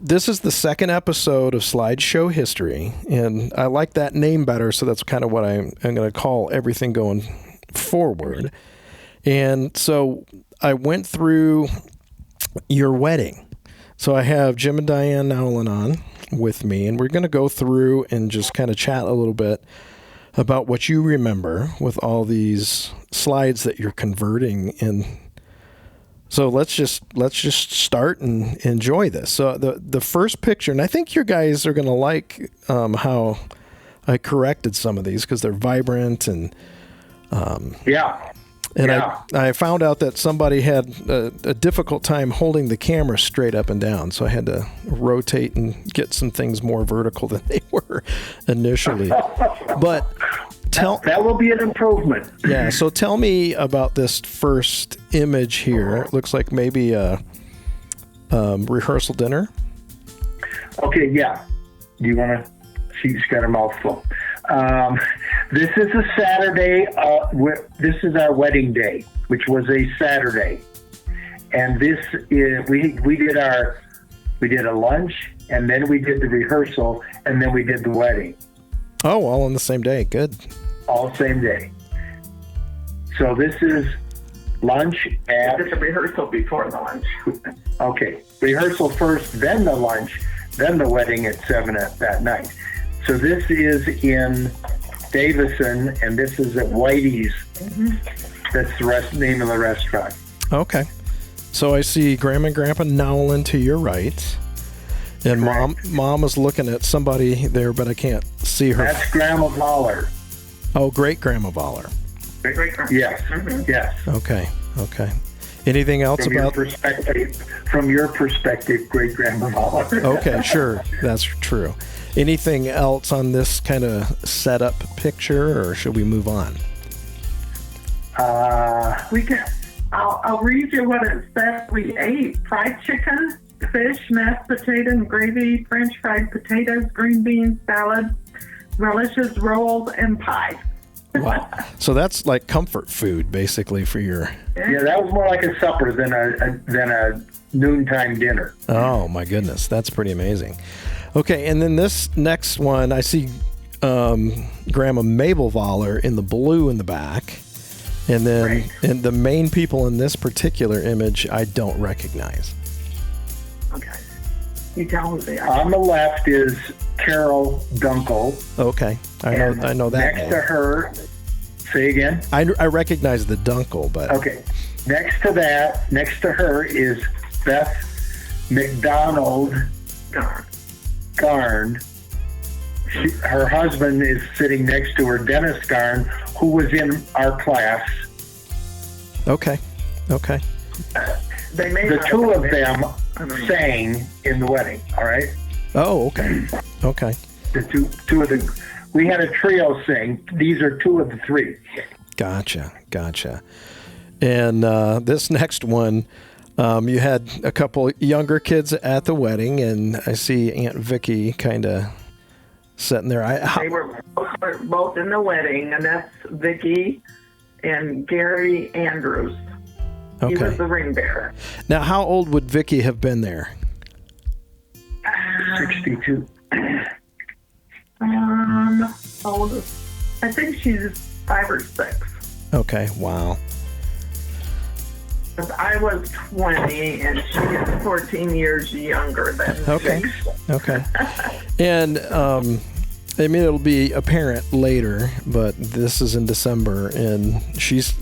this is the second episode of Slideshow History, and I like that name better, so that's kind of what I'm going to call everything going forward. And so I went through your wedding. So I have Jim and Diane Nowlin on with me, and we're going to go through and just kind of chat a little bit about what you remember with all these slides that you're converting. And so let's just start and enjoy this. So the first picture, and I think you guys are going to like how I corrected some of these because they're vibrant and I found out that somebody had a difficult time holding the camera straight up and down, so I had to rotate and get some things more vertical than they were initially. But that will be an improvement. Yeah, so tell me about this first image here. It looks like maybe a rehearsal dinner. Okay, yeah. Do you want to? She's got a mouthful. This is a Saturday. This is our wedding day, which was a Saturday, and this is we did a lunch, and then we did the rehearsal, and then we did the wedding. Oh, all on the same day. Good. All same day. So this is lunch at... It's a rehearsal before the lunch. Okay. Rehearsal first, then the lunch, then the wedding at 7 that night. So this is in Davison, and this is at Whitey's. Mm-hmm. That's the name of the restaurant. Okay. So I see Grandma and Grandpa Nowlin to your right. And Mom is looking at somebody there, but I can't see her. That's Grandma Voller. Oh, great Grandma Voller. Yes. Mm-hmm. Yes. Okay. Anything else from from your perspective, great Grandma Voller. Okay, sure. That's true. Anything else on this kind of setup picture, or should we move on? We can. I'll read you what it said. We ate fried chicken, fish, mashed potato and gravy, French fried potatoes, green beans, salad, relishes, rolls, and pie. Wow. So that's like comfort food, basically, for your... Yeah, that was more like a supper than a noontime dinner. Oh, my goodness. That's pretty amazing. Okay, and then this next one, I see Grandma Mabel Voller in the blue in the back. And then and the main people in this particular image, I don't recognize. Okay. You tell who they are. On the left is Carol Dunkel. Okay. I know that next name. to her, say again? I recognize the Dunkel, but... Okay. Next to her is Beth McDonald Garn. Her husband is sitting next to her, Dennis Garn, who was in our class. Okay. The two of them sang in the wedding, all right? Oh, okay. The two of the... We had a trio sing. These are two of the three. Gotcha. And this next one, you had a couple younger kids at the wedding, and I see Aunt Vicky kind of sitting there. They were both in the wedding, and that's Vicky and Gary Andrews. Okay. He was the ring bearer. Now, how old would Vicky have been there? 62. I think she's 5 or 6. Okay, wow. I was 20, and she is 14 years younger than me. Okay. And, I mean, it'll be apparent later, but this is in December, and she's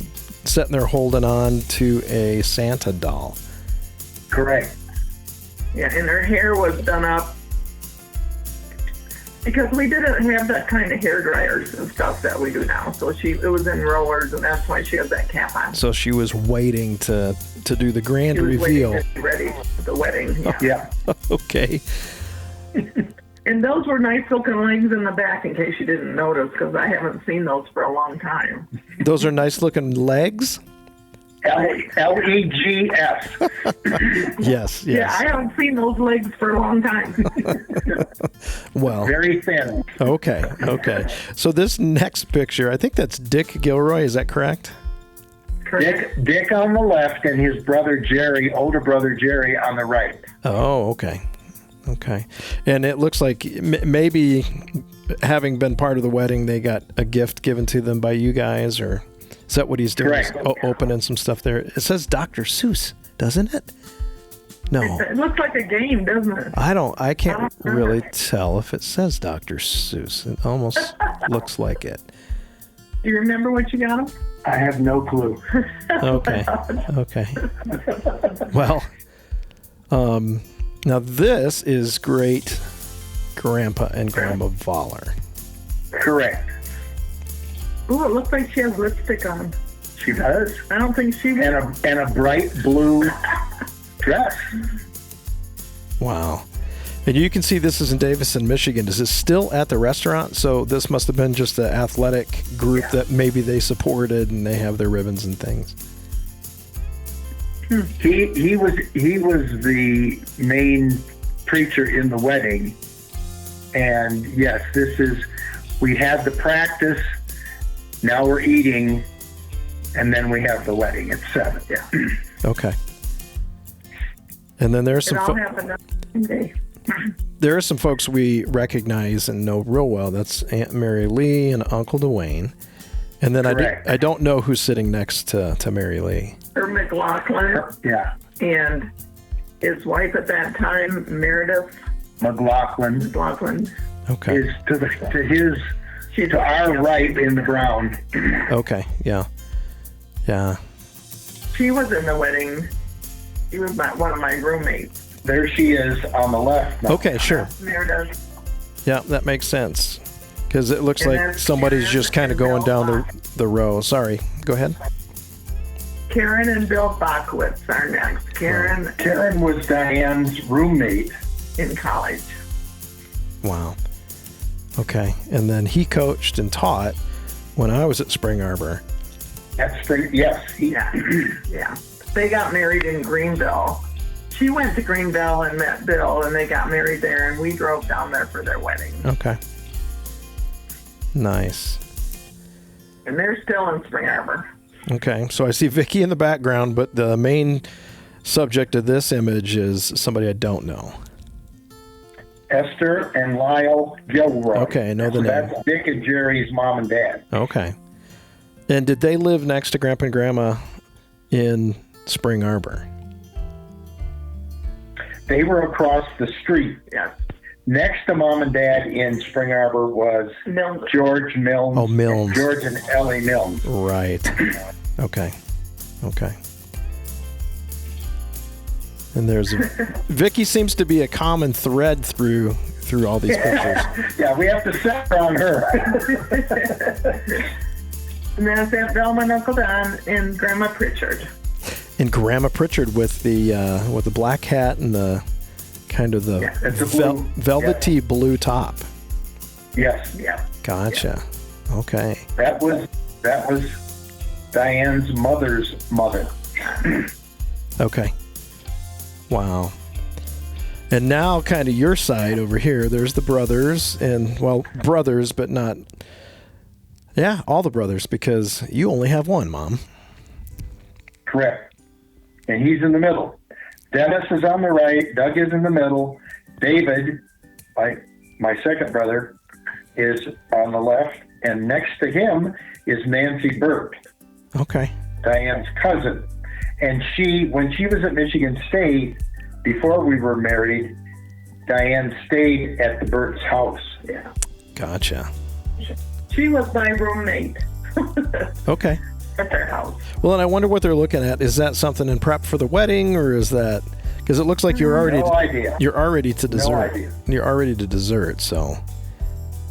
sitting there holding on to a Santa doll. Correct. Yeah, and her hair was done up because we didn't have that kind of hair dryers and stuff that we do now. So it was in rollers, and that's why she had that cap on. So she was waiting to do the grand reveal. Waiting to be ready for the wedding. Yeah. Okay. And those were nice looking legs in the back, in case you didn't notice, because I haven't seen those for a long time. Those are nice looking legs? Legs. Yes. Yeah, I haven't seen those legs for a long time. Well, very thin. Okay. So this next picture, I think that's Dick Gilroy. Is that correct? Dick on the left, and his brother Jerry, older brother Jerry, on the right. Oh, okay. Okay. And it looks like maybe having been part of the wedding, they got a gift given to them by you guys, or is that what he's doing? Correct. Opening some stuff there. It says Dr. Seuss, doesn't it? No. It looks like a game, doesn't it? I can't really tell if it says Dr. Seuss. It almost looks like it. Do you remember what you got him? I have no clue. Okay. Well, now this is great Grandpa and Grandma Voller. Correct. Ooh, it looks like she has lipstick on. She does. I don't think she would. And a bright blue dress. Wow. And you can see this is in Davison, Michigan. Is this still at the restaurant? So this must have been just the athletic group that maybe they supported, and they have their ribbons and things. He was the main preacher in the wedding. And yes, we had the practice, now we're eating, and then we have the wedding at 7. Yeah. Okay. And then there's It some all happened on Sunday. there are some folks we recognize and know real well. That's Aunt Mary Lee and Uncle Dwayne. And then I don't know who's sitting next to Mary Lee. Or McLaughlin. Yeah. And his wife at that time, Meredith McLaughlin Okay. is to our right in the brown. Okay. Yeah. Yeah. She was in the wedding. She was one of my roommates. There she is on the left now. Okay, sure. Meredith. Yeah, that makes sense. Because it looks And like then somebody's Karen just kind of and going Bill down the row. Sorry. Go ahead. Karen and Bill Bachowitz are next. Karen was Diane's roommate. In college. Wow. Okay. And then he coached and taught when I was at Spring Arbor. Yes. Yeah. They got married in Greenville. She went to Greenville and met Bill, and they got married there, and we drove down there for their wedding. Okay. Nice. And they're still in Spring Arbor. Okay. So I see Vicky in the background, but the main subject of this image is somebody I don't know. Esther and Lyle Gilroy. Okay, I know the name. That's Dick and Jerry's mom and dad. Okay. And did they live next to Grandpa and Grandma in Spring Arbor? They were across the street. Yes. Next to mom and dad in Spring Arbor was Mills. George Milnes. Oh, Milnes. George and Ellie Milnes. Right. Okay. And Vicky seems to be a common thread through all these pictures. Yeah, we have to center on her. And that's Aunt Velma and Uncle Don and Grandma Pritchard. And Grandma Pritchard with the black hat and the kind of the velvety blue top. Yes. Yeah. Gotcha. Okay. That was Diane's mother's mother. Okay. Wow. And now kind of your side over here, there's the brothers brothers, but not, all the brothers, because you only have one, Mom. Correct. And he's in the middle. Dennis is on the right. Doug is in the middle. David, my second brother, is on the left. And next to him is Nancy Burke. Okay. Diane's cousin. And when she was at Michigan State, before we were married, Diane stayed at the Burke's house. Yeah. Gotcha. She was my roommate. Okay. At their house. Well, and I wonder what they're looking at. Is that something in prep for the wedding, or is that because it looks like you're already no idea. You're already to dessert. No idea. You're already to dessert. So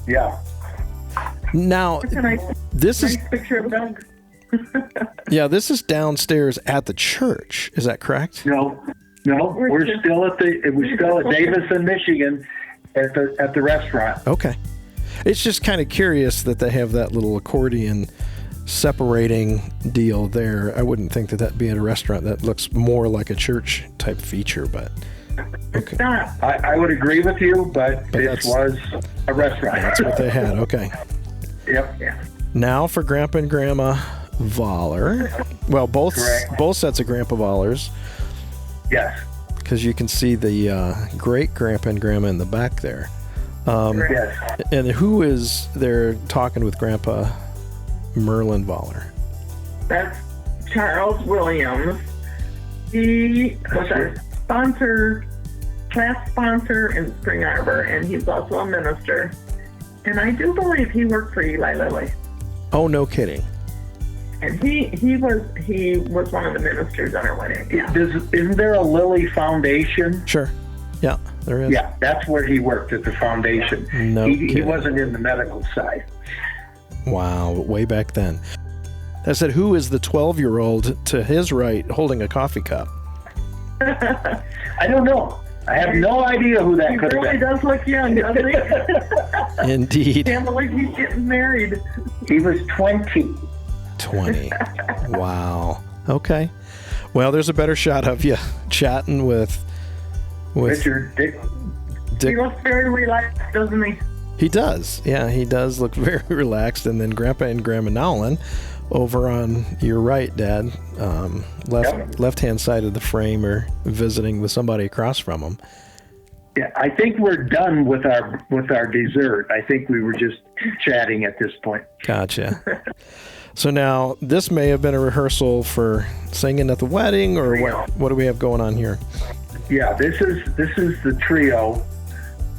yeah. Now this is picture of Doug. Yeah, this is downstairs at the church. Is that correct? No. We're still at Davison, Michigan, at the restaurant. Okay. It's just kind of curious that they have that little accordion separating deal there. I wouldn't think that'd be at a restaurant. That looks more like a church type feature, but okay. I would agree with you, but this was a restaurant. That's what they had. Okay. Yep. Yeah. Now for Grandpa and Grandma Voller. Well, both sets of Grandpa Vollers. Yes. because you can see the great grandpa and grandma in the back there. Yes. And who is there talking with Grandpa Merlin Voller? That's Charles Williams. He was our class sponsor in Spring Arbor, and he's also a minister. And I do believe he worked for Eli Lilly. Oh, no kidding. And he was one of the ministers on our wedding. Yeah. Isn't there a Lilly Foundation? Sure. Yeah, there is. Yeah, that's where he worked, at the foundation. No he kidding. wasn't in the medical side. Wow, way back then. I said, who is the 12-year-old to his right holding a coffee cup? I don't know. I have no idea who that could have He really been. does look young, doesn't he? Indeed. Can't believe he's getting married. He was 20. 20. Wow. Okay. Well, there's a better shot of you chatting with Richard Dick. He looks very relaxed, doesn't he? He does. Yeah, he does look very relaxed. And then Grandpa and Grandma Nowlin over on your right, Dad, left-hand side of the frame, are visiting with somebody across from him. Yeah, I think we're done with our dessert. I think we were just chatting at this point. Gotcha. So now, this may have been a rehearsal for singing at the wedding, or what do we have going on here? Yeah, this is the trio.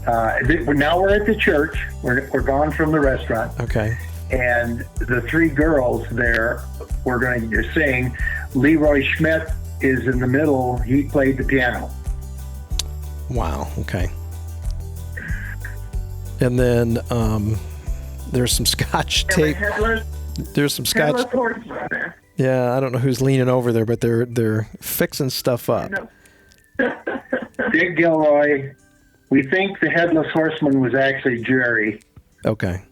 Now we're at the church. We're gone from the restaurant. Okay. And the three girls there, we're going to sing. Leroy Schmidt is in the middle. He played the piano. Wow. Okay. And then there's some Scotch tape. There's some Scotch. Yeah, I don't know who's leaning over there, but they're fixing stuff up. Dick Gilroy. We think the Headless Horseman was actually Jerry. Okay.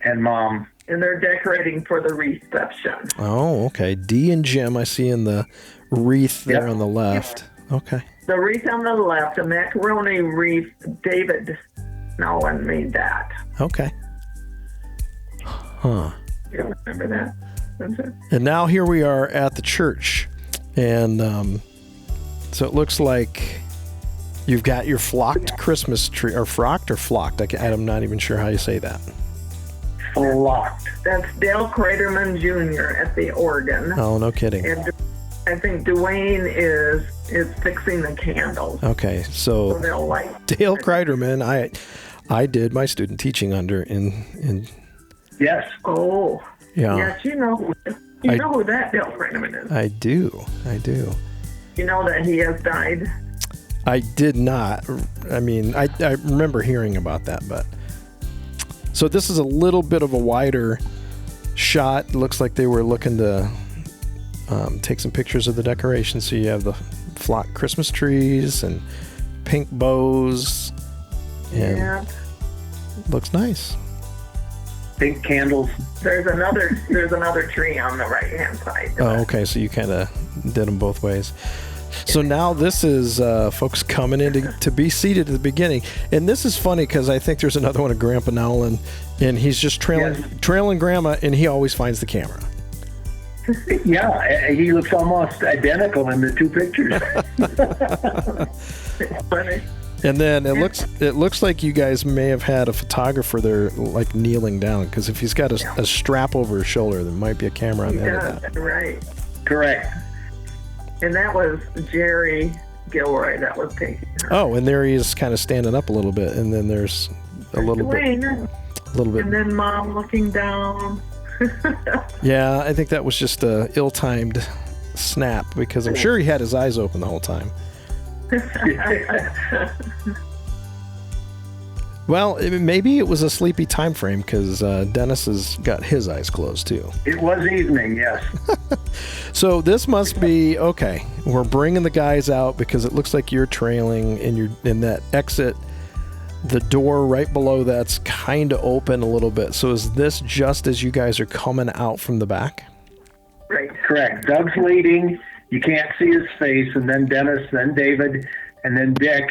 And Mom. And they're decorating for the reception. Oh, okay. Dee and Jim, I see in the wreath there on the left. Okay. The wreath on the left, a macaroni wreath, David Nolan made that. Okay. Huh. You don't remember that? That's it. And now here we are at the church. And so it looks like you've got your flocked Christmas tree, or flocked or flocked. I'm not even sure how you say that. Flocked. That's Dale Craterman Jr. at the organ. Oh, no kidding. And I think Dwayne is fixing the candles. Okay, so they'll light. Dale Kreiderman, I did my student teaching under in. Yes. Oh. Yeah. Yes, you know who that Dale Kreiderman is. I do. You know that he has died. I did not. I mean, I remember hearing about that, but. So this is a little bit of a wider shot. It looks like they were looking to take some pictures of the decorations. So you have the flocked Christmas trees and pink bows. And yeah. Looks nice. Pink candles. There's another tree on the right hand side. Oh, okay. So you kind of did them both ways. So now this is folks coming in to be seated at the beginning. And this is funny because I think there's another one of Grandpa Nowlin, and he's just trailing Grandma, and he always finds the camera. Yeah, he looks almost identical in the two pictures. Funny. And then it looks like you guys may have had a photographer there, like kneeling down, because if he's got a strap over his shoulder, there might be a camera on there. Yeah, right. Correct. And that was Jerry Gilroy that was taking her. Oh, and there he is, kind of standing up a little bit, and then there's a little bit. And then Mom looking down. Yeah, I think that was just a ill-timed snap, because I'm sure he had his eyes open the whole time. Well, maybe it was a sleepy time frame, because Dennis has got his eyes closed too. It was evening, yes. So this must be okay. We're bringing the guys out because it looks like you're trailing, and you're in that exit. The door right below that's kind of open a little bit. So is this just as you guys are coming out from the back? Right. Correct. Doug's leading. You can't see his face, and then Dennis, then David, and then Dick,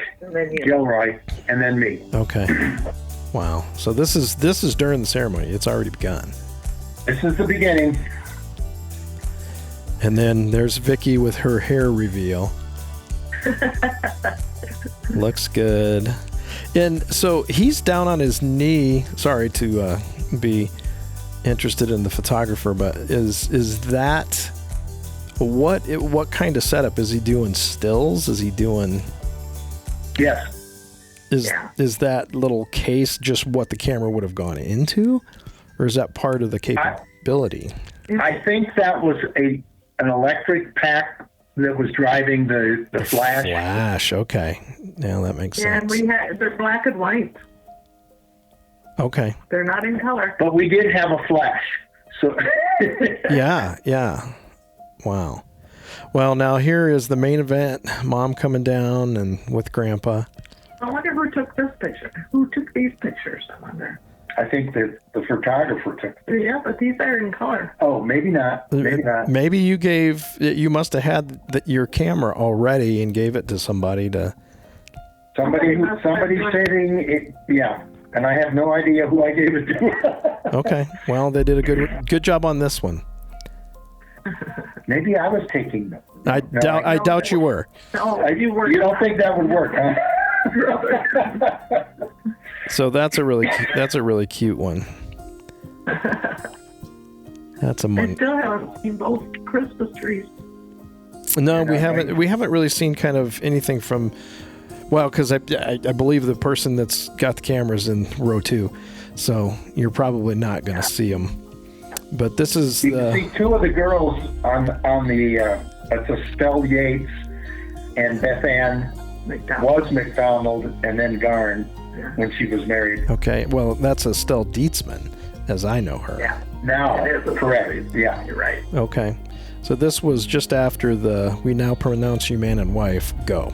Gilroy, and then me. Okay. Wow. So this is during the ceremony. It's already begun. This is the beginning. And then there's Vicky with her hair reveal. Looks good. And so he's down on his knee. Sorry to be interested in the photographer, but is that what kind of setup is he doing? Stills? Is he doing? Yes. Is that little case just what the camera would have gone into, or is that part of the capability? I think that was an electric pack that was driving the flash. Flash, okay. Yeah, that makes sense. And they're black and white. Okay. They're not in color. But we did have a flash. So Yeah. Wow. Well, now here is the main event. Mom coming down and with Grandpa. I wonder who took this picture. Who took these pictures, I wonder. I think that the photographer took it. Yeah, but these are in color. Oh, maybe not. Maybe not. Maybe you must have had your camera already and gave it to somebody to. Somebody sitting it, yeah. And I have no idea who I gave it to. Okay. Well, they did a good job on this one. Maybe I was taking them. I doubt you were. No, you were. You don't think that would work, huh? So that's a really cute one. That's a I still haven't seen both Christmas trees. No, we haven't really seen kind of anything from. Well, because I believe the person that's got the cameras in row 2, so you're probably not going to see them. But this is you can see two of the girls on the it's Estelle Yates and Beth Ann was McDonald and then Garn when she was married. Okay, well that's Estelle Dietzman, as I know her. Yeah, now correct. Yeah, you're right. Okay, so this was just after the "We now pronounce you man and wife" go.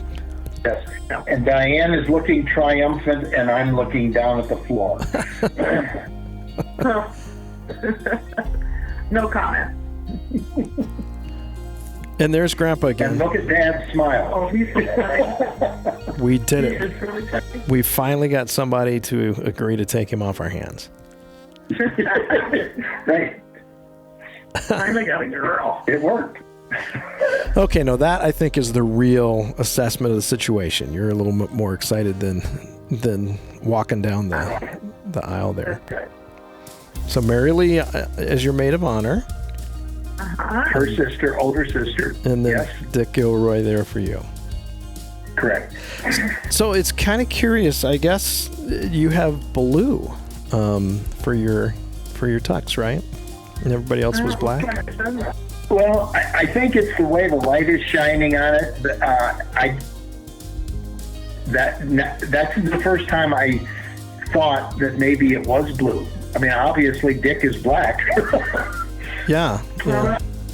Yes, and Diane is looking triumphant, and I'm looking down at the floor. No comment. And there's Grandpa again. And look at Dad's smile. Oh, he's We did it. It's really touching. We finally got somebody to agree to take him off our hands. Right. Finally got a girl. It worked. Okay, no, that I think is the real assessment of the situation. You're a little bit more excited than walking down the aisle there. Okay. So Mary Lee is your maid of honor. Her sister, older sister. And then yes. Dick Gilroy there for you. Correct. So it's kind of curious. I guess you have blue for your tux, right? And everybody else was black. Well, I think it's the way the light is shining on it. That's the first time I thought that maybe it was blue. I mean, obviously Dick is black. Yeah.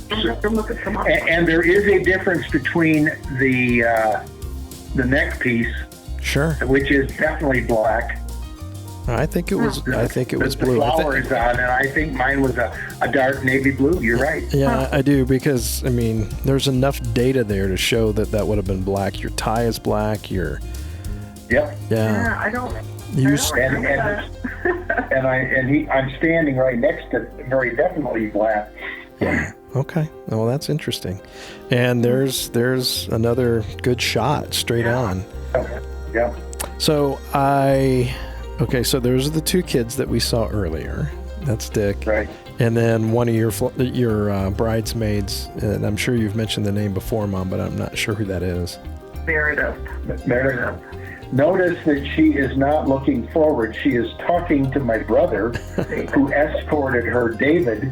And there is a difference between the neck piece, sure, which is definitely black. I think it was blue. The flower is on, and I think mine was a dark navy blue. You're right. Yeah, I do, because I mean, there's enough data there to show that would have been black. Your tie is black. Yep. Yeah, I don't. I'm standing right next to very definitely black. Yeah. Okay. Well, that's interesting. And there's another good shot straight on. Yeah. So so those are the two kids that we saw earlier. That's Dick. Right. And then one of your bridesmaids, and I'm sure you've mentioned the name before, Mom, but I'm not sure who that is. Meredith. Notice that she is not looking forward. She is talking to my brother, who escorted her, David,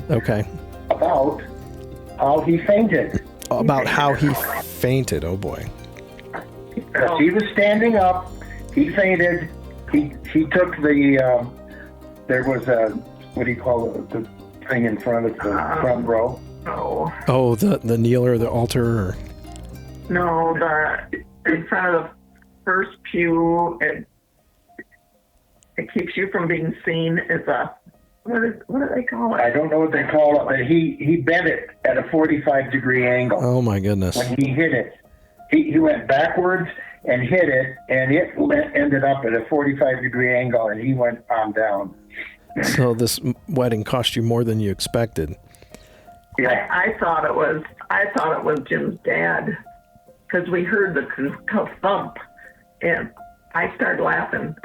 about how he fainted. About how he fainted, oh boy. Because he was standing up, he fainted, he took the, there was a, what do you call it, the thing in front of the front row? Oh, the kneeler, the altar? Or? No, in front of the first pew, it keeps you from being seen as what do they call it? I don't know what they call it, but he bent it at a 45-degree angle. Oh my goodness. When he hit it. He went backwards and hit it, and it ended up at a 45-degree angle, and he went on down. So this wedding cost you more than you expected. Yeah. I thought it was Jim's dad. because we heard the thump, and I started laughing.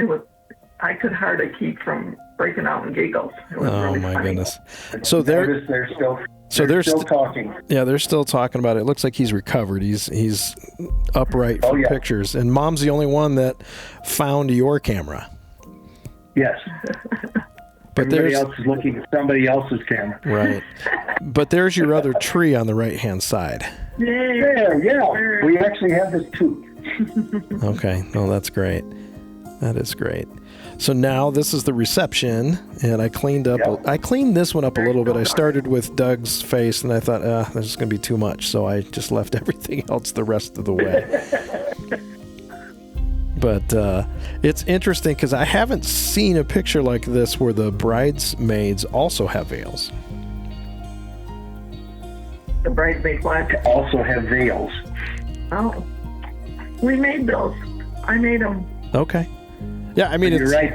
I could hardly keep from breaking out in giggles. It was really my funny. goodness. So they're still talking. Yeah, they're still talking about it. It looks like he's recovered. He's upright for pictures. And Mom's the only one that found your camera. Yes. But everybody else is looking at somebody else's camera. Right. But there's your other tree on the right-hand side. Yeah. We actually have this too. Okay. Oh, that's great. That is great. So now this is the reception, and I cleaned up. I cleaned this one up a little bit. I started with Doug's face, and I thought, this is going to be too much, so I just left everything else the rest of the way. But it's interesting because I haven't seen a picture like this where the bridesmaids also have veils. The bridesmaids also have veils. Oh, we made those. I made them. Okay. Yeah, I mean, you're right.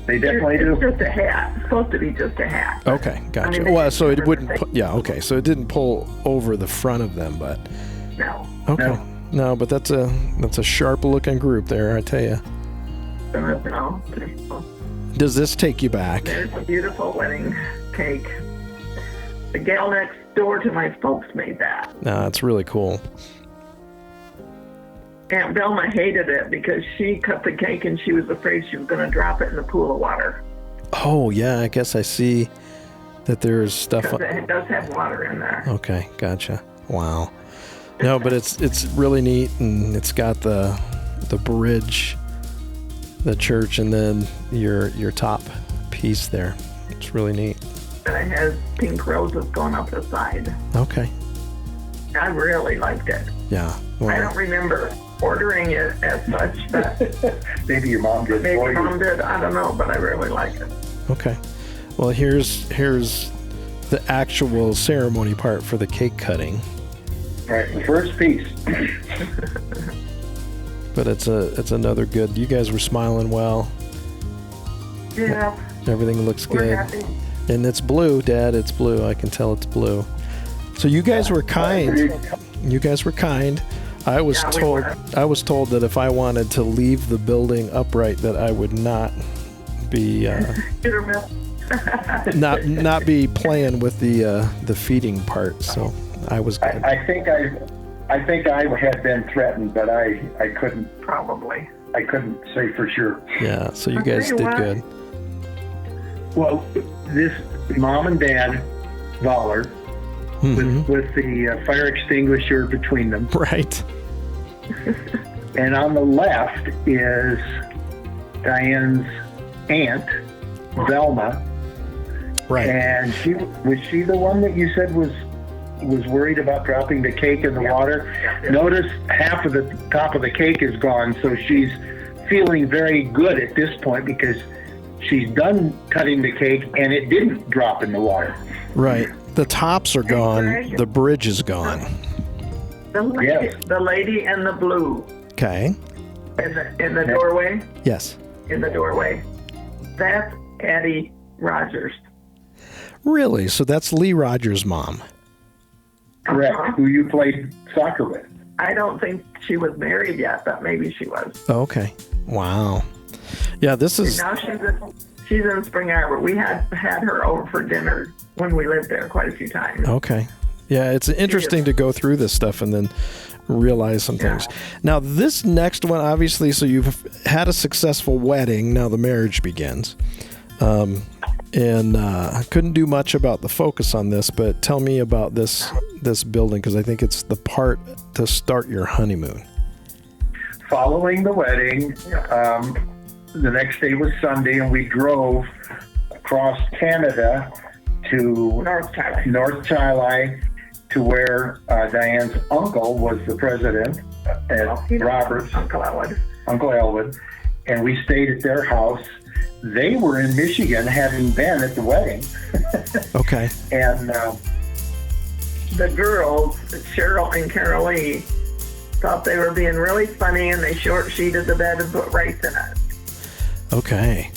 They definitely do. It's just a hat. It's supposed to be just a hat. Okay, gotcha. Well, so it wouldn't. Okay. So it didn't pull over the front of them, but. No. Okay. No, but that's a sharp looking group there, I tell you. No. Does this take you back? There's a beautiful wedding cake. The gal next door to my folks made that. No, it's really cool. Aunt Velma hated it because she cut the cake and she was afraid she was going to drop it in the pool of water. Oh, yeah, I guess I see that there's stuff. It does have water in there. Okay, gotcha. Wow. No, but it's really neat, and it's got the bridge, the church, and then your top piece there. It's really neat. And it has pink roses going up the side. Okay. I really liked it. Yeah. Well, I don't remember ordering it as such, but maybe your mom did. Maybe Mom did. I don't know, but I really like it. Okay. Well, here's the actual ceremony part for the cake cutting. Right, the first piece. But it's another good. You guys were smiling well. Yeah. Everything looks We're good. happy. And it's blue, Dad. It's blue. I can tell it's blue. So you guys were kind. You guys were kind. I was told that if I wanted to leave the building upright, that I would not be not be playing with the feeding part. So I was good. I think I had been threatened, but I couldn't. Probably. I couldn't say for sure. Yeah. So you guys did good. Well, this Mom and Dad Voller with the fire extinguisher between them. Right. And on the left is Diane's aunt, Velma. Right. And was she the one that you said was worried about dropping the cake in the water? Yeah. Notice half of the top of the cake is gone, so she's feeling very good at this point because she's done cutting the cake and it didn't drop in the water. Right. The tops are gone. The bridge is gone. The lady in the blue. Okay. In the doorway. Yes. In the doorway. That's Addie Rogers. Really? So that's Lee Rogers' mom. Correct. Who you played soccer with. I don't think she was married yet, but maybe she was. Oh, okay. Wow. Yeah, this is... Now she's in Spring Arbor. We had her over for dinner when we lived there quite a few times. Okay. Yeah, it's interesting to go through this stuff and then realize some things. Now, this next one, obviously, so you've had a successful wedding. Now the marriage begins. And I couldn't do much about the focus on this, but tell me about this building, because I think it's the part to start your honeymoon. Following the wedding, the next day was Sunday, and we drove across Canada to North Chili to where Diane's uncle was the president at Roberts. Uncle Elwood. And we stayed at their house. They were in Michigan, having been at the wedding. Okay. And the girls, Cheryl and Carol Lee, thought they were being really funny, and they short sheeted the bed and put rice in it. Okay.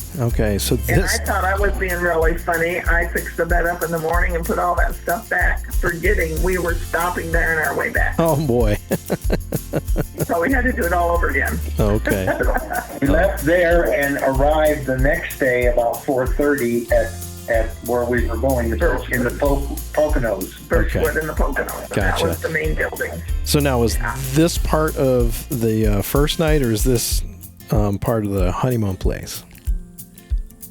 So And this. I thought I was being really funny. I fixed the bed up in the morning and put all that stuff back, forgetting we were stopping there on our way back. Oh boy. So we had to do it all over again. Okay. We left there and arrived the next day about 4:30 at where we were going, in the Poconos. Birchwood and the Poconos. So that Gotcha. was the main building. So now, is this part of the first night, or is this part of the honeymoon place?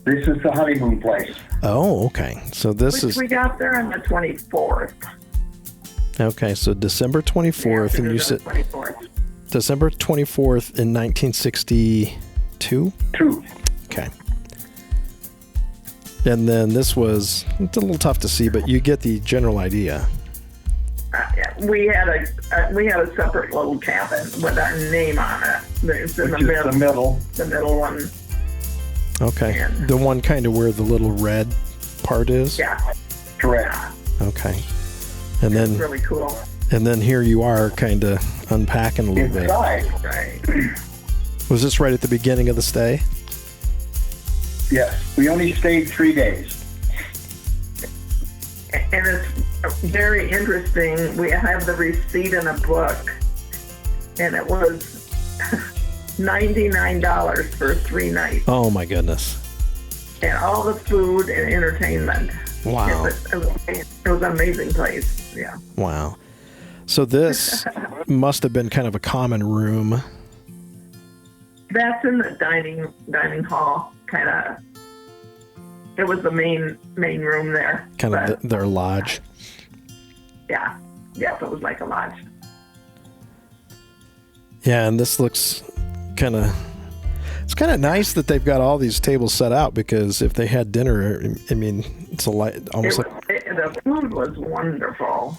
This is the honeymoon place. Oh, okay. So this Which is we got there on the 24th. okay. So December 24th, and you said 24th. December 24th in 1962. True. Okay. And then this was, it's a little tough to see, but you get the general idea. Yeah, we had a separate little cabin with our name on it. It's in Which is the middle. The middle one. Okay. And- The one kind of where the little red part is? Yeah. Correct. Okay. And then, Really cool. and then here you are kind of unpacking a little bit. Inside. Right. Was this right at the beginning of the stay? Yes. We only stayed 3 days. And it's very interesting. We have the receipt in a book, and it was $99 for 3 nights, Oh my goodness. and all the food and entertainment. Wow. It was an amazing place. Yeah. Wow. So this must have been kind of a common room. That's in the dining hall, kind of. It was the main room there. Kind of But, their lodge. yeah. Yeah, so it was like a lodge. Yeah, and this looks kind of, it's kind of nice that they've got all these tables set out, because if they had dinner, I mean, it's almost like, The food was wonderful.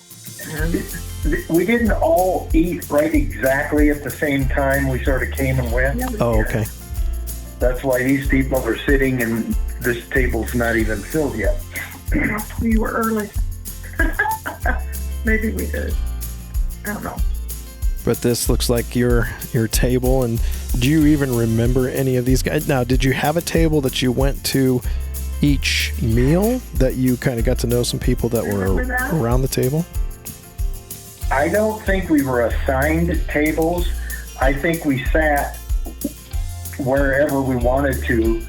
And We didn't all eat right exactly at the same time. We sort of came and went. oh, okay. That's why these people are sitting and this table's not even filled yet. we were early. Maybe we did. I don't know. But this looks like your table. And do you even remember any of these guys? Now, did you have a table that you went to each meal, that you kind of got to know some people that were Remember that? around the table? I don't think we were assigned tables. I think we sat wherever we wanted to,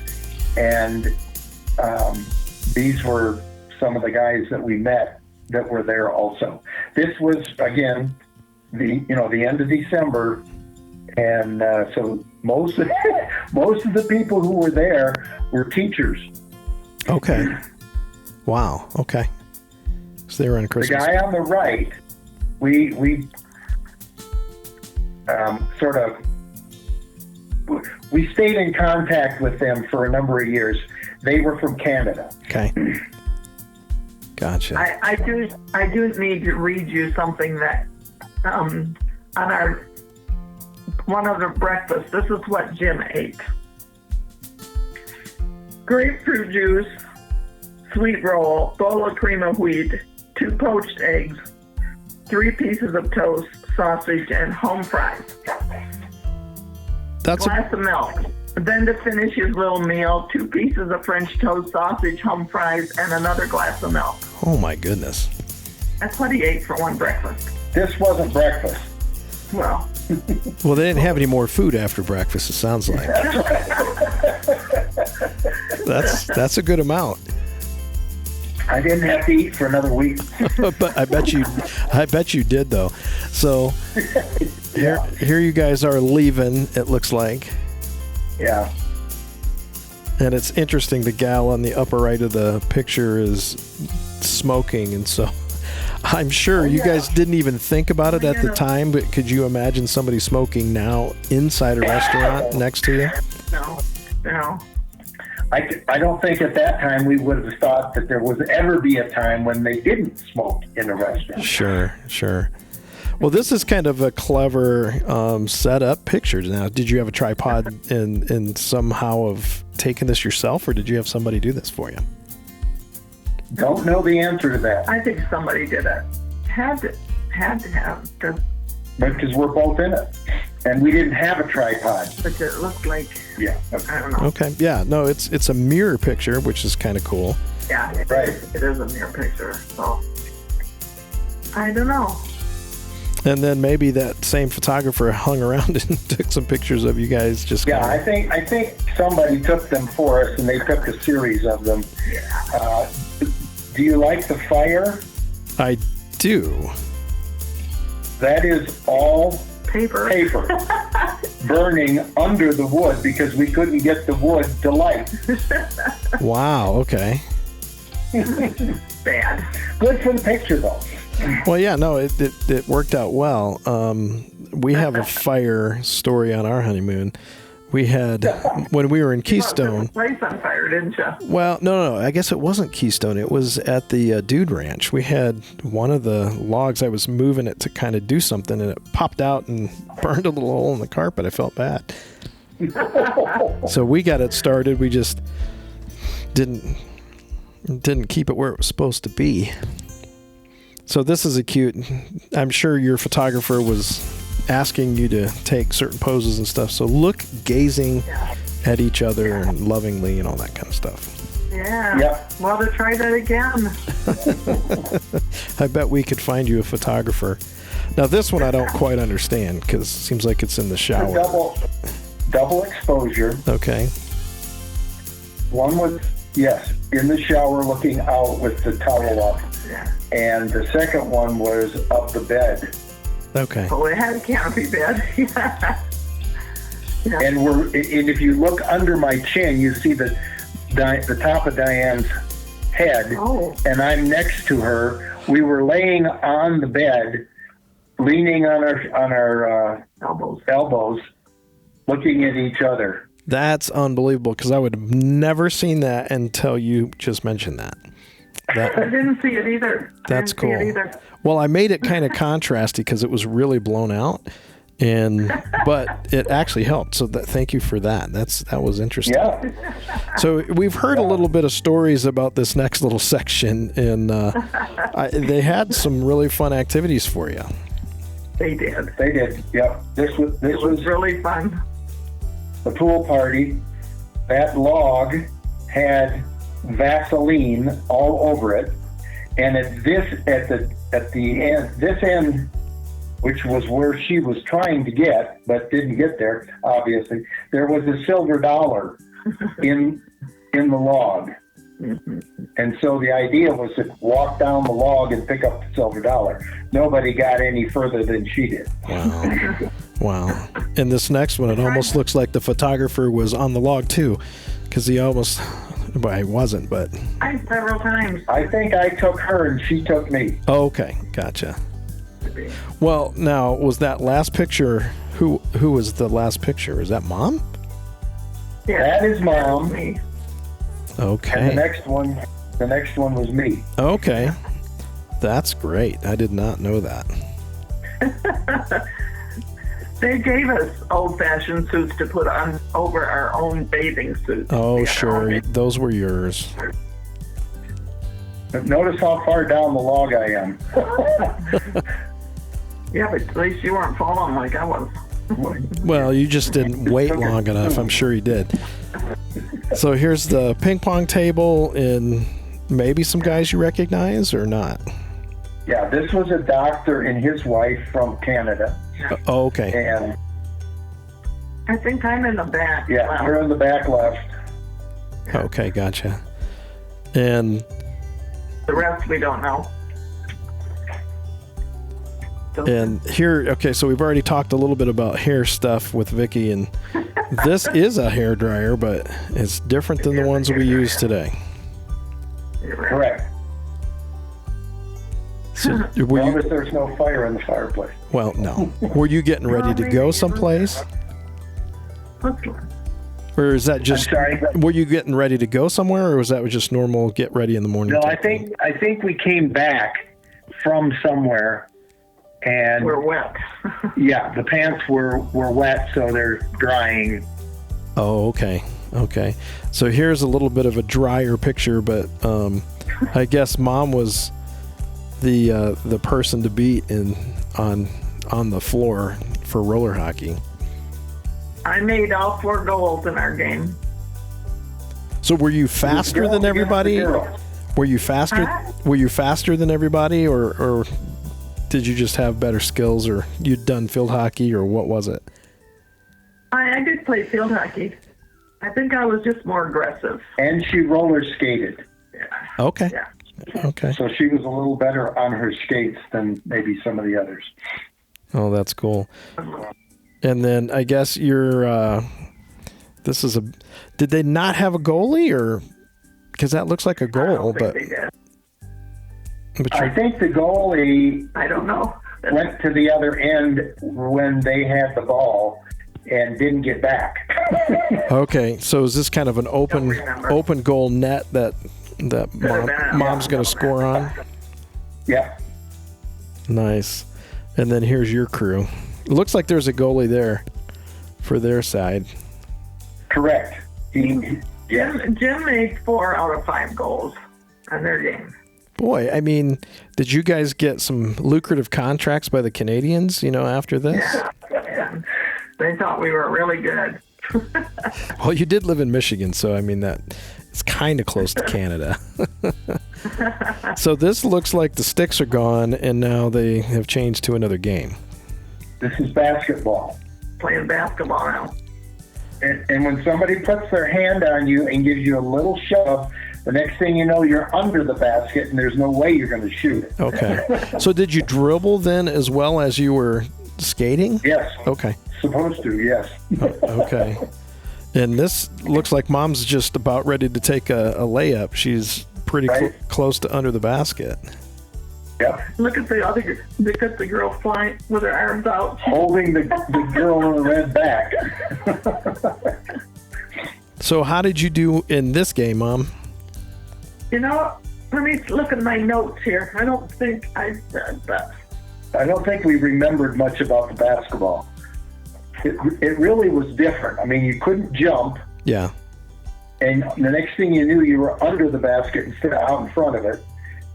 and these were some of the guys that we met that were there also. This was, again, the end of December, and so most of the people who were there were teachers. Okay. Wow. Okay. So they were on The Christmas. guy on the right, we stayed in contact with them for a number of years. They were from Canada. Okay. Gotcha. I do need to read you something that on our one of the breakfasts. This is what Jim ate: grapefruit juice, sweet roll, bowl of cream of wheat, 2 poached eggs, 3 pieces of toast, sausage, and home fries. That's Glass of milk. Then to finish his little meal, 2 pieces of French toast, sausage, home fries, and another glass of milk. oh my goodness. That's what he ate for one breakfast. This wasn't breakfast. Well, Well, they didn't have any more food after breakfast, it sounds like. That's a good amount. I didn't have to eat for another week. But I bet you did though. So here you guys are leaving, it looks like. Yeah. And it's interesting, the gal on the upper right of the picture is smoking, and so I'm sure you guys didn't even think about it at the time, but could you imagine somebody smoking now inside a restaurant next to you? no. I don't think at that time we would have thought that there would ever be a time when they didn't smoke in a restaurant. Sure. Well, this is kind of a clever setup picture. Now, did you have a tripod and somehow have taken this yourself, or did you have somebody do this for you? Don't know the answer to that, I think somebody did it. Had to have. because we're both in it. And we didn't have a tripod. But it looked like, Yeah. I don't know. Okay. Yeah. No, it's a mirror picture, which is kind of cool. Yeah, Right. it is a mirror picture. So, I don't know. And then maybe that same photographer hung around and took some pictures of you guys. Just Yeah, kinda- I think somebody took them for us, and they took a series of them. Do you like the fire? I do. That is all Paper. burning under the wood because we couldn't get the wood to light. Wow. Okay. Bad. Good for the picture, though. Well, yeah. No, it worked out well. We have a fire story on our honeymoon. We had when we were in Keystone. Place on fire, didn't you? Well, no. I guess it wasn't Keystone. It was at the Dude Ranch. We had one of the logs. I was moving it to kind of do something, and it popped out and burned a little hole in the carpet. I felt bad. So we got it started. We just didn't keep it where it was supposed to be. So this is a cute. I'm sure your photographer was asking you to take certain poses and stuff. So look gazing at each other and lovingly and all that kind of stuff. Yeah. Yep. Well, to try that again. I bet we could find you a photographer. Now this one I don't quite understand because it seems like it's in the shower. Double exposure. Okay. One was, yes, in the shower looking out with the towel up. Yeah. And the second one was up the bed. Okay. Oh, it had a canopy bed. Yeah. And if you look under my chin, you see the top of Diane's head. Oh. And I'm next to her. We were laying on the bed, leaning on our elbows, looking at each other. That's unbelievable because I would have never seen that until you just mentioned that. I didn't see it either. That's cool. See it either. Well, I made it kind of contrasty because it was really blown out, but it actually helped. So thank you for that. That was interesting. Yeah. So we've heard a little bit of stories about this next little section, and they had some really fun activities for you. They did. They did. Yep. This was really fun. The pool party. That log had Vaseline all over it, and at the end, which was where she was trying to get but didn't get there, obviously, there was a silver dollar in the log. Mm-hmm. And so the idea was to walk down the log and pick up the silver dollar. Nobody got any further than she did. Wow. And this next one, it almost looks like the photographer was on the log too, because he almost, well, he wasn't, but. Several times. I think I took her and she took me. Oh, okay. Gotcha. Well, now, was that last picture, who was the last picture? Is that Mom? Yeah. That is Mom. Me. Okay. And the next one was me. Okay. That's great. I did not know that. They gave us old-fashioned suits to put on over our own bathing suits. Oh, sure. Those were yours. Notice how far down the log I am. Yeah, but at least you weren't falling like I was. Well, you just didn't wait long enough. I'm sure you did. So here's the ping pong table and maybe some guys you recognize or not. Yeah, this was a doctor and his wife from Canada. Oh, okay. And I think I'm in the back. yeah, we're in the back left. Okay, gotcha. And The rest we don't know. here, okay, so we've already talked a little bit about hair stuff with Vicky, and this is a hair dryer, but it's different than the ones we use today. Correct. So were you, Notice there's no fire in the fireplace. well, no. Were you getting ready to go someplace? Or is that just, I'm sorry, but- were you getting ready to go somewhere, or was that just normal get ready in the morning? No, type I think we came back from somewhere, and We're wet. yeah, the pants were wet, so they're drying. Oh, okay. Okay. So here's a little bit of a drier picture, but I guess Mom was the person to beat on the floor for roller hockey. I made all 4 goals in our game. So were you faster than everybody? Were you faster? Were you faster than everybody, or did you just have better skills, or you'd done field hockey, or what was it? I did play field hockey. I think I was just more aggressive. And she roller skated. Yeah. Okay. Yeah. Okay. So she was a little better on her skates than maybe some of the others. Oh, that's cool. And then I guess you're. Did they not have a goalie, or because that looks like a goal? But they did. I think the goalie. I don't know. Went to the other end when they had the ball and didn't get back. Okay, so is this kind of an open goal net that mom's going to score on? Yeah. Nice. And then here's your crew. It looks like there's a goalie there for their side. Correct. Jim made 4 out of 5 goals on their game. Boy, I mean, did you guys get some lucrative contracts by the Canadians, after this? Yeah. They thought we were really good. Well, you did live in Michigan, so I mean that it's kind of close to Canada. So this looks like the sticks are gone, and now they have changed to another game. This is basketball. Playing basketball now. And when somebody puts their hand on you and gives you a little shove, the next thing you know, you're under the basket, and there's no way you're going to shoot it. Okay. So did you dribble then as well as you were skating? Yes. Okay. Supposed to, yes. Okay. And this looks like mom's just about ready to take a layup. She's pretty close to under the basket. Yep. Look at the girl flying with her arms out. Holding the girl in the red back. So how did you do in this game, Mom? Let me look at my notes here. I don't think I said that. I don't think we remembered much about the basketball. It really was different. I mean, you couldn't jump. Yeah. And the next thing you knew, you were under the basket instead of out in front of it.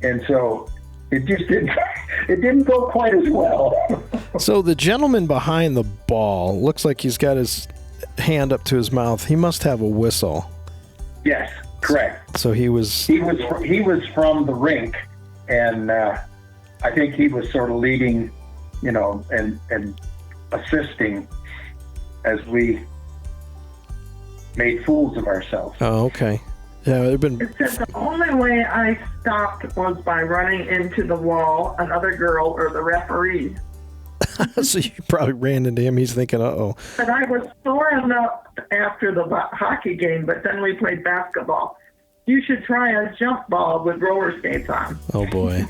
And so it just didn't go quite as well. So the gentleman behind the ball looks like he's got his hand up to his mouth. He must have a whistle. Yes, correct. So he was from the rink, and I think he was sort of leading, and assisting as we made fools of ourselves. Oh, okay. Yeah, It said the only way I stopped was by running into the wall, another girl, or the referee. So you probably ran into him. He's thinking, uh-oh. But I was sore enough after the hockey game, but then we played basketball. You should try a jump ball with roller skates on. Oh, boy.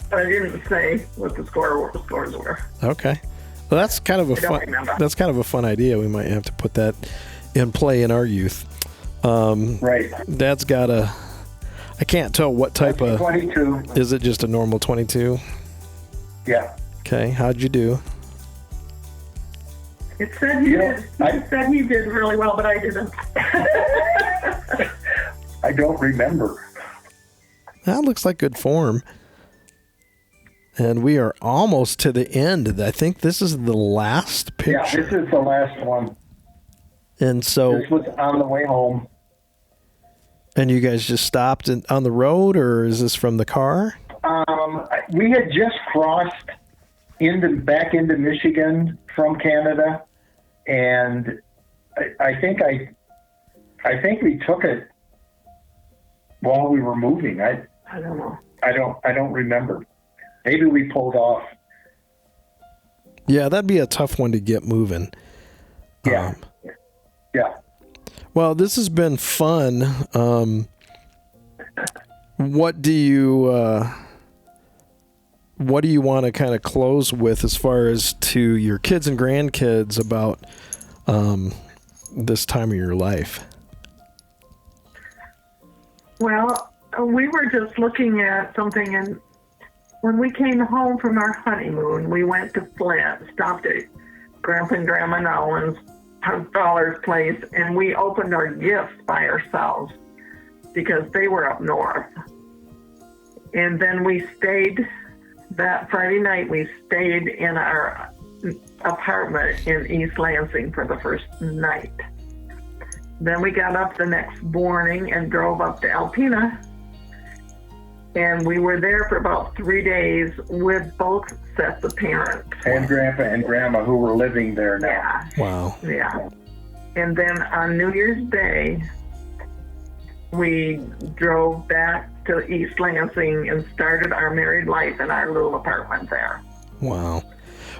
But I didn't say what the scores were. Okay. Well, that's kind of a fun idea. We might have to put that in play in our youth. Right. Dad's got I can't tell what type of 22. Is it just a normal 22? Yeah. Okay. How'd you do? It said he did really well, but I didn't. I don't remember. That looks like good form. And we are almost to the end. I think this is the last picture. Yeah, this is the last one. And so this was on the way home. And you guys just stopped on the road, or is this from the car? We had just crossed back into Michigan from Canada, and I think we took it while we were moving. I don't know. I don't remember. Maybe we pulled off. Yeah, that'd be a tough one to get moving. Yeah. Yeah. Well, this has been fun. What do you want to kind of close with as far as to your kids and grandkids about this time of your life? Well, we were just looking at something, and when we came home from our honeymoon, we went to Flint, stopped at Grandpa and Grandma Nolan's Dollar's place, and we opened our gifts by ourselves because they were up north. And then we stayed that Friday night. We stayed in our apartment in East Lansing for the first night. Then we got up the next morning and drove up to Alpena. And we were there for about 3 days with both sets of parents. And Grandpa and Grandma who were living there now. Yeah. Wow. Yeah. And then on New Year's Day, we drove back to East Lansing and started our married life in our little apartment there. Wow.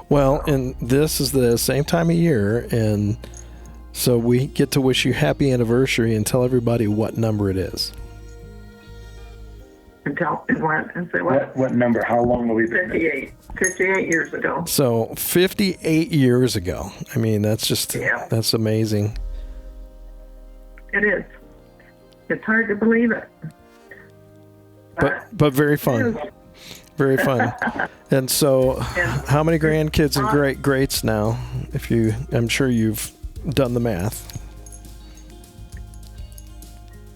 Well, and this is the same time of year, and so we get to wish you happy anniversary and tell everybody what number it is. And say what? What number? How long have we been? 58 years ago. So 58 years ago. I mean, that's just, that's amazing. It is. It's hard to believe it. But very fun. Very fun. And so how many grandkids and greats now? I'm sure you've done the math.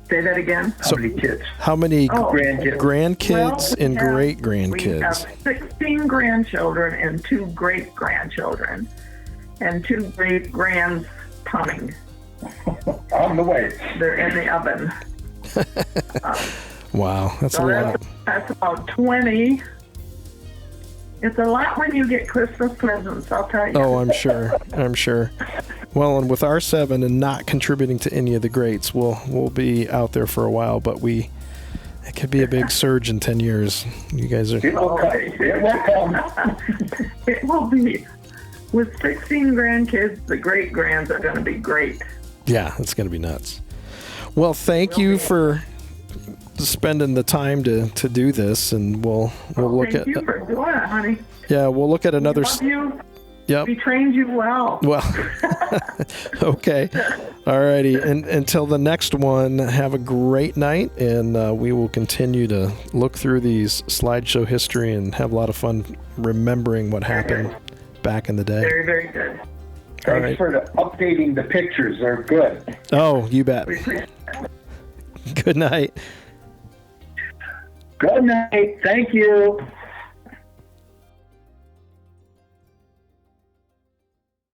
Say that again. How many kids? How many grandkids? and great-grandkids? We have 16 grandchildren and 2 great-grandchildren. And 2 great-grands coming. On the way. They're in the oven. Wow, that's a lot. That's about 20. It's a lot when you get Christmas presents, I'll tell you. Oh, I'm sure. Well, and with our 7 and not contributing to any of the greats, we'll be out there for a while, but it could be a big surge in 10 years. You guys are... It will come. It will be. With 16 grandkids, the great-grands are going to be great. Yeah, it's going to be nuts. Well, thank you for spending the time to do this, and we'll look at... Thank you for doing it, honey. Yeah, we'll look at another... We love you. Yep. We trained you well. Well, okay. All righty. And until the next one, have a great night, and we will continue to look through these slideshow history and have a lot of fun remembering what happened back in the day. Very, very good. Thanks for updating the pictures. They're good. Oh, you bet. Good night. Good night. Thank you.